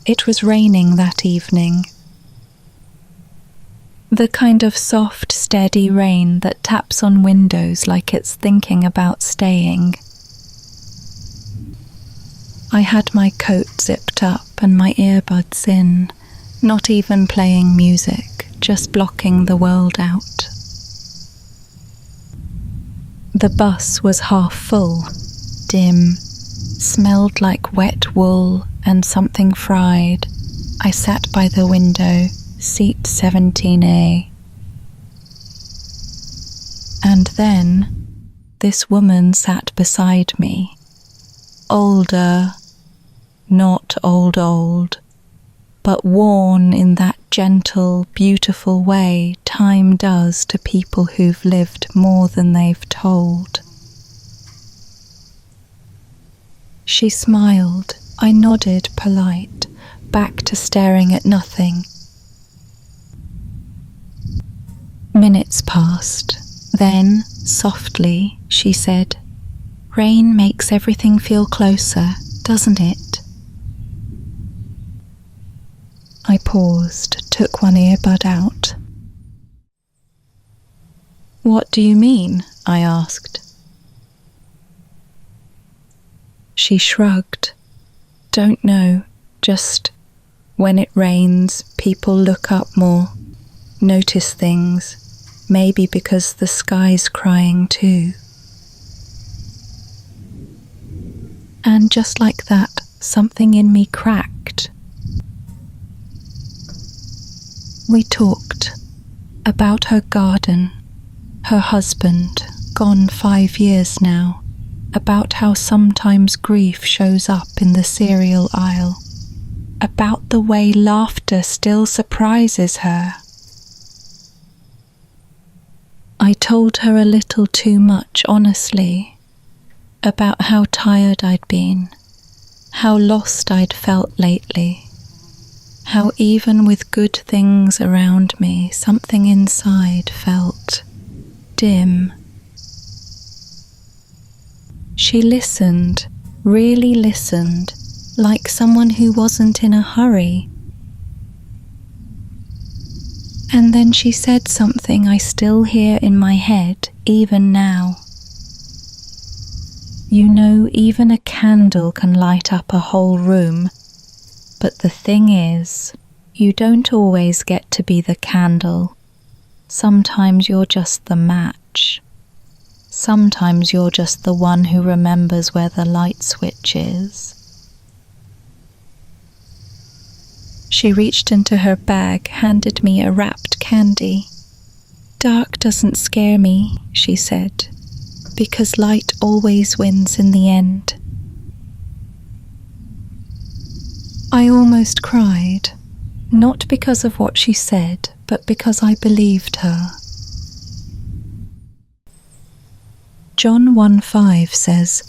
It was raining that evening. The kind of soft, steady rain that taps on windows like it's thinking about staying. I had my coat zipped up and my earbuds in, not even playing music, just blocking the world out. The bus was half full, dim, smelled like wet wool and something fried. I sat by the window, seat 17A. And then this woman sat beside me. Older, not old, but worn in that gentle, beautiful way time does to people who've lived more than they've told. She smiled. I nodded, polite, back to staring at nothing. Minutes passed. Then, softly, she said, "Rain makes everything feel closer, doesn't it?" I paused, took one earbud out. "What do you mean?" I asked. She shrugged. "Don't know, just when it rains, people look up more, notice things, maybe because the sky's crying too." And just like that, something in me cracked. We talked about her garden, her husband, gone 5 years now, about how sometimes grief shows up in the cereal aisle, about the way laughter still surprises her. I told her a little too much, honestly, about how tired I'd been, how lost I'd felt lately, how even with good things around me, something inside felt dim. She listened, really listened, like someone who wasn't in a hurry. And then she said something I still hear in my head, even now. "You know, even a candle can light up a whole room. But the thing is, you don't always get to be the candle. Sometimes you're just the match. Sometimes you're just the one who remembers where the light switch is." She reached into her bag, handed me a wrapped candy. "Dark doesn't scare me," she said, "because light always wins in the end." I almost cried, not because of what she said, but because I believed her. John 1:5 says,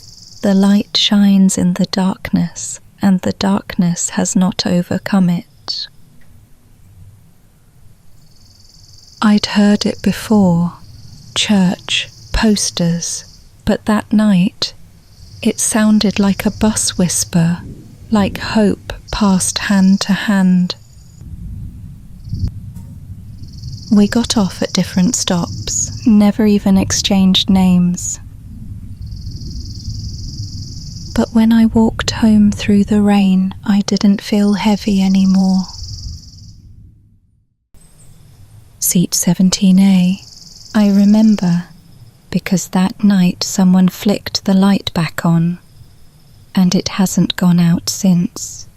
"The light shines in the darkness, and the darkness has not overcome it." I'd heard it before, church, posters, but that night it sounded like a bus whisper, like hope passed hand to hand. We got off at different stops, never even exchanged names. But when I walked home through the rain, I didn't feel heavy anymore. Seat 17A. I remember, because that night someone flicked the light back on, and it hasn't gone out since.